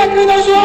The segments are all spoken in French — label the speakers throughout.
Speaker 1: crie de joie.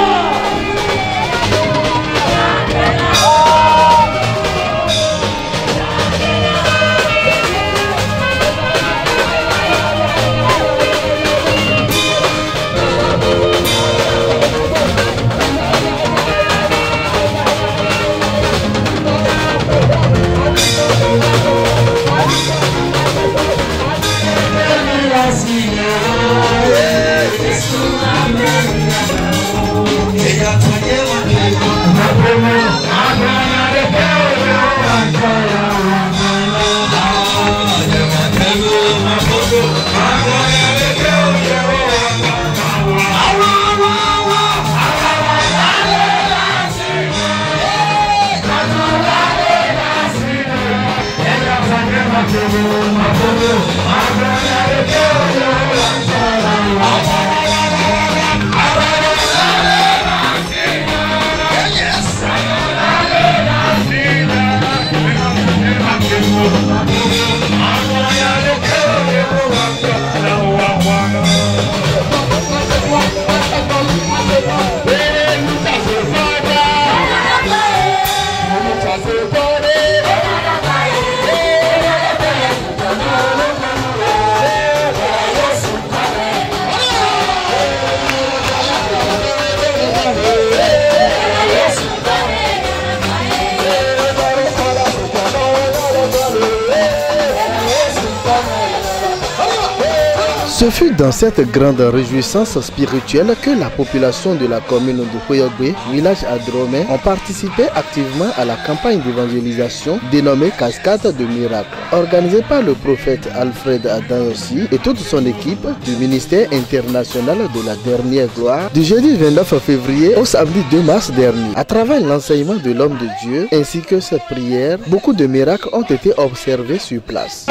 Speaker 2: Ce fut dans cette grande réjouissance spirituelle que la population de la commune de Hoyogwe, village à Dromé, ont participé activement à la campagne d'évangélisation dénommée Cascade de Miracles, organisée par le prophète Alfred Adayossi et toute son équipe du ministère international de la dernière gloire du jeudi 29 février au samedi 2 mars dernier. À travers l'enseignement de l'homme de Dieu ainsi que ses prières, beaucoup de miracles ont été observés sur place.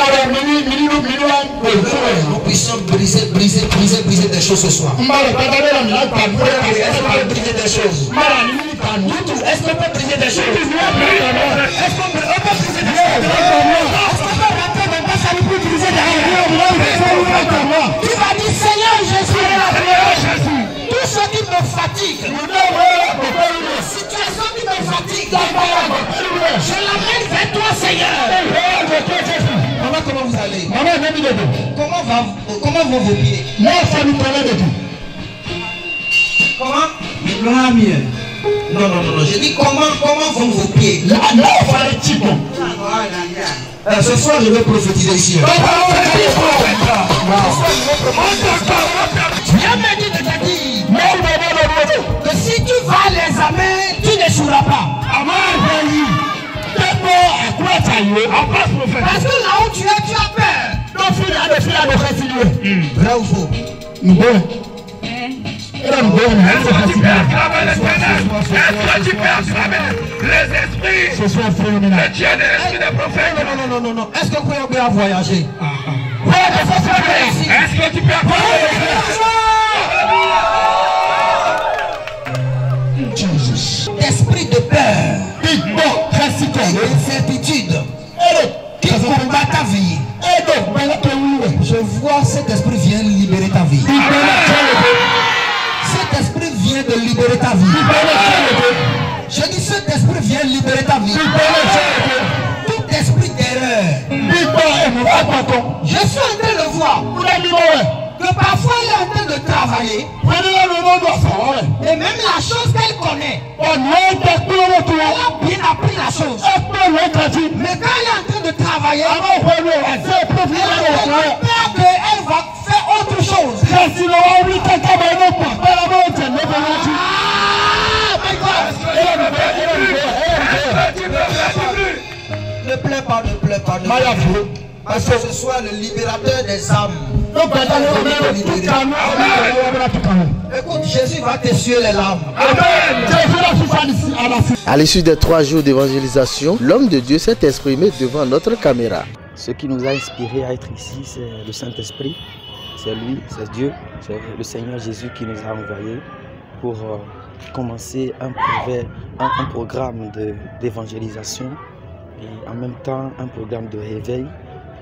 Speaker 3: Nous puissions briser des choses ce soir. Est-ce qu'on briser des choses? Est-ce qu'on peut briser des choses? Est-ce qu'on peut briser des choses? Est-ce qu'on peut rentrer dans ta salle pour briser des choses? Tu vas dire Seigneur Jésus, tout ce qui me fatigue, la situation qui me fatigue, je l'amène vers toi Seigneur. Maman, comment vous allez? Comment vont vos pieds? Comment? Non, j'ai dit comment vont vos pieds? Ce soir je vais prophétiser ici. Dieu m'a dit de te dire que si tu vas les amener, tu n'échoueras pas. Parce que là où tu es, tu as peur. Vrai ou faux?
Speaker 4: Est-ce que tu peux acclamer l'Éternel? Est-ce que tu peux acclamer les esprits? Le Dieu de l'esprit des prophètes.
Speaker 3: Non. Est-ce que vous pouvez voyager?
Speaker 4: Est-ce que tu peux acclamer
Speaker 3: Esprit de peur, d'incertitude qui combat ta vie. Je vois cet esprit vient libérer ta vie. Cet esprit vient de libérer ta vie. Je dis cet esprit vient libérer ta vie. Tout esprit d'erreur. Je suis en train de voir que parfois il est en train de travailler. Et même la chose qu'elle connaît, elle a bien appris la chose. Mais quand elle est en train de travailler, elle a peur qu'elle va faire autre chose. Ne pleure pas. Parce que ce soit le libérateur des âmes. Écoute, Jésus va t'essuyer les larmes.
Speaker 2: À l'issue des 3 jours d'évangélisation, l'homme de Dieu s'est exprimé devant notre caméra.
Speaker 5: Ce qui nous a inspiré à être ici, c'est le Saint-Esprit. C'est lui, c'est Dieu, c'est le Seigneur Jésus qui nous a envoyés pour commencer un programme d'évangélisation et en même temps un programme de réveil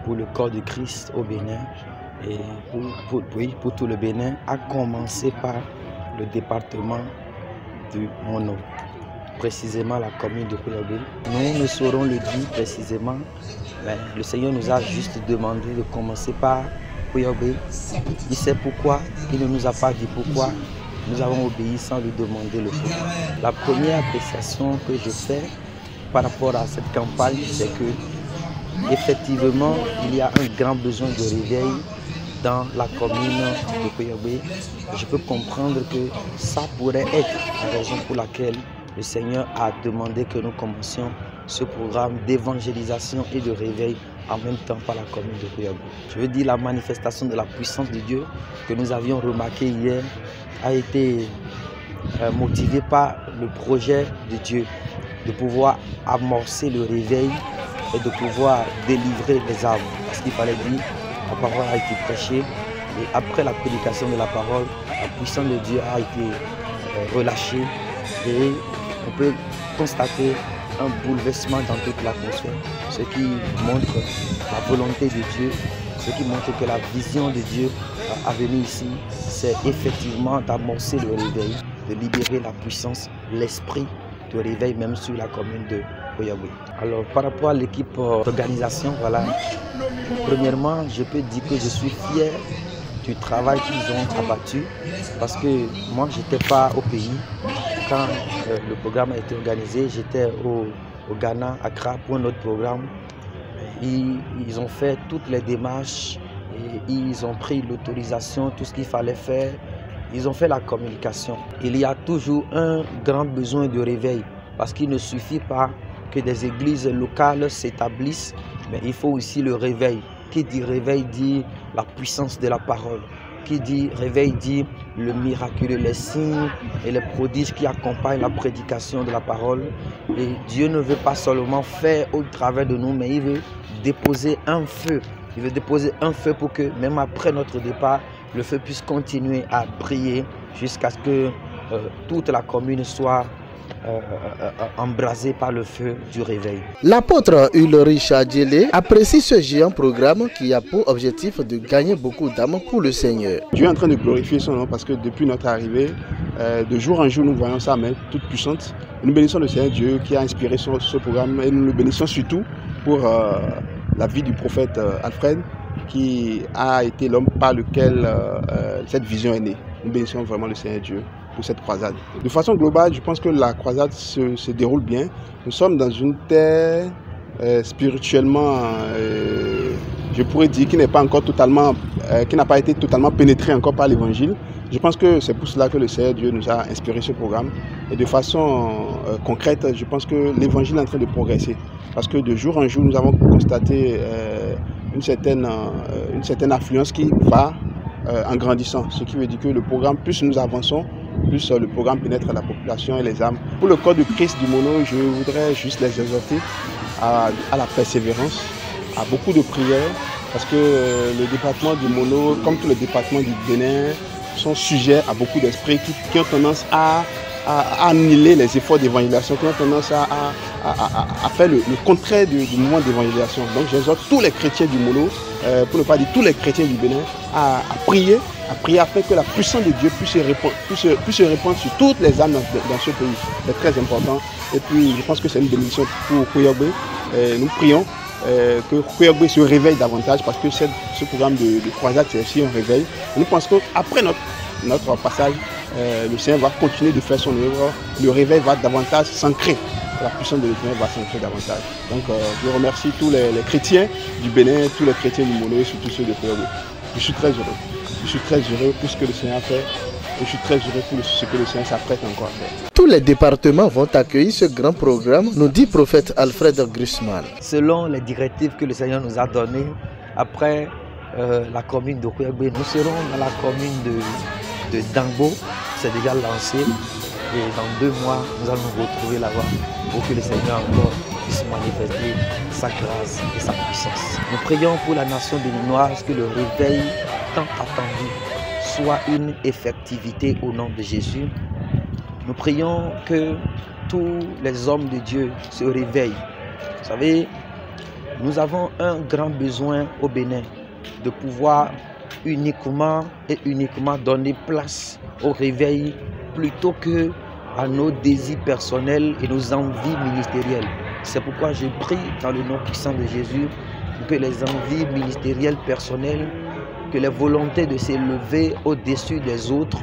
Speaker 5: pour le corps de Christ au Bénin et pour tout le Bénin, à commencer par le département du Mono, précisément la commune de Kouyaoubé. Nous ne saurons le dire précisément, mais le Seigneur nous a juste demandé de commencer par Kouyaoubé. Il sait pourquoi, il ne nous a pas dit pourquoi. Nous avons obéi sans lui demander le pourquoi. La première appréciation que je fais par rapport à cette campagne, c'est que effectivement, il y a un grand besoin de réveil dans la commune de Kouyaoubé. Je peux comprendre que ça pourrait être la raison pour laquelle le Seigneur a demandé que nous commencions ce programme d'évangélisation et de réveil en même temps par la commune de Kouyaoubé. Je veux dire, la manifestation de la puissance de Dieu que nous avions remarqué hier a été motivée par le projet de Dieu de pouvoir amorcer le réveil et de pouvoir délivrer les âmes. Parce qu'il fallait dire, la parole a été prêchée et après la prédication de la parole, la puissance de Dieu a été relâchée et on peut constater un bouleversement dans toute l'atmosphère, ce qui montre la volonté de Dieu, ce qui montre que la vision de Dieu à venir ici, c'est effectivement d'amorcer le réveil, de libérer la puissance, l'esprit de réveil même sur la commune de Kouyaoubé. Alors par rapport à l'équipe d'organisation, voilà, premièrement, je peux dire que je suis fier du travail qu'ils ont abattu parce que moi, je n'étais pas au pays. Quand le programme a été organisé, j'étais au Ghana, à Accra, pour un autre programme. Ils ont fait toutes les démarches, et ils ont pris l'autorisation, tout ce qu'il fallait faire. Ils ont fait la communication. Il y a toujours un grand besoin de réveil parce qu'il ne suffit pas que des églises locales s'établissent, mais il faut aussi le réveil. Qui dit réveil dit la puissance de la parole. Qui dit réveil dit le miraculeux, les signes et les prodiges qui accompagnent la prédication de la parole. Et Dieu ne veut pas seulement faire au travers de nous, mais il veut déposer un feu. Il veut déposer un feu pour que même après notre départ, le feu puisse continuer à briller jusqu'à ce que toute la commune soit embrasée par le feu du réveil.
Speaker 2: L'apôtre Ulrich Adjele apprécie ce géant programme qui a pour objectif de gagner beaucoup d'âmes pour le Seigneur.
Speaker 1: Dieu est en train de glorifier son nom parce que depuis notre arrivée, de jour en jour, nous voyons sa main toute puissante. Nous bénissons le Seigneur Dieu qui a inspiré ce programme et nous le bénissons surtout pour la vie du prophète Alfred qui a été l'homme par lequel cette vision est née. Nous bénissons vraiment le Seigneur Dieu pour cette croisade. De façon globale, je pense que la croisade se déroule bien. Nous sommes dans une terre spirituellement, je pourrais dire, qui n'est pas encore totalement, qui n'a pas été totalement pénétrée encore par l'évangile. Je pense que c'est pour cela que le Seigneur Dieu nous a inspiré ce programme. Et de façon concrète, je pense que l'évangile est en train de progresser. Parce que de jour en jour, nous avons constaté une certaine affluence qui va en grandissant. Ce qui veut dire que le programme, plus nous avançons, plus le programme pénètre la population et les âmes. Pour le corps de Christ du Mono, je voudrais juste les exhorter à la persévérance, à beaucoup de prières, parce que le département du Mono, comme tous les départements du Bénin, sont sujets à beaucoup d'esprits qui ont tendance à annihiler les efforts d'évangélisation, qui ont tendance à faire le contraire du mouvement d'évangélisation. Donc j'exhorte tous les chrétiens du Mono, pour ne pas dire tous les chrétiens du Bénin, à prier afin que la puissance de Dieu puisse se répandre sur toutes les âmes dans ce pays. C'est très important. Et puis je pense que c'est une bénédiction pour Kouyaoubé. Nous prions que Kouyaoubé se réveille davantage parce que ce programme de croisade, c'est aussi un réveil. Et nous pensons qu'après notre passage, le Seigneur va continuer de faire son œuvre. Le réveil va davantage s'ancrer. La puissance de l'Éternel va s'ancrer davantage. Donc je remercie tous les chrétiens du Bénin, tous les chrétiens du Mono et surtout ceux de Kouyaoubé. Je suis très heureux. Je suis très heureux pour ce que le Seigneur a fait. Et je suis très heureux pour ce que le Seigneur s'apprête encore à faire.
Speaker 2: Tous les départements vont accueillir ce grand programme, nous dit prophète Alfred Grusman.
Speaker 5: Selon les directives que le Seigneur nous a données, après la commune de Kouyaoubé, nous serons dans la commune de Dangbo. C'est déjà lancé. Et dans 2 mois, nous allons nous retrouver là-bas pour que le Seigneur encore puisse manifester sa grâce et sa puissance. Nous prions pour la nation béninoise que le réveil tant attendu soit une effectivité au nom de Jésus. Nous prions que tous les hommes de Dieu se réveillent. Vous savez, nous avons un grand besoin au Bénin de pouvoir uniquement donner place au réveil plutôt que à nos désirs personnels et nos envies ministérielles. C'est pourquoi je prie dans le nom puissant de Jésus que les envies ministérielles personnelles, que les volontés de s'élever au-dessus des autres,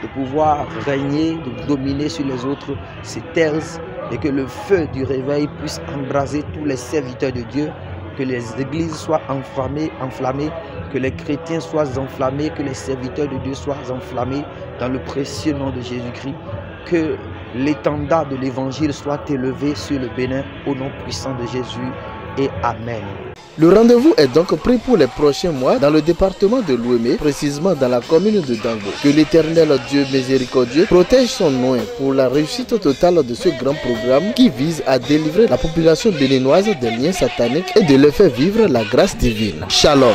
Speaker 5: de pouvoir régner, de dominer sur les autres, se taisent et que le feu du réveil puisse embraser tous les serviteurs de Dieu, que les églises soient enflammées, que les chrétiens soient enflammés, que les serviteurs de Dieu soient enflammés dans le précieux nom de Jésus-Christ, que l'étendard de l'évangile soit élevé sur le Bénin au nom puissant de Jésus et Amen.
Speaker 2: Le rendez-vous est donc pris pour les prochains mois dans le département de l'Ouémé, précisément dans la commune de Dango. Que l'Éternel Dieu miséricordieux protège son nom pour la réussite totale de ce grand programme qui vise à délivrer la population béninoise des liens sataniques et de leur faire vivre la grâce divine. Shalom.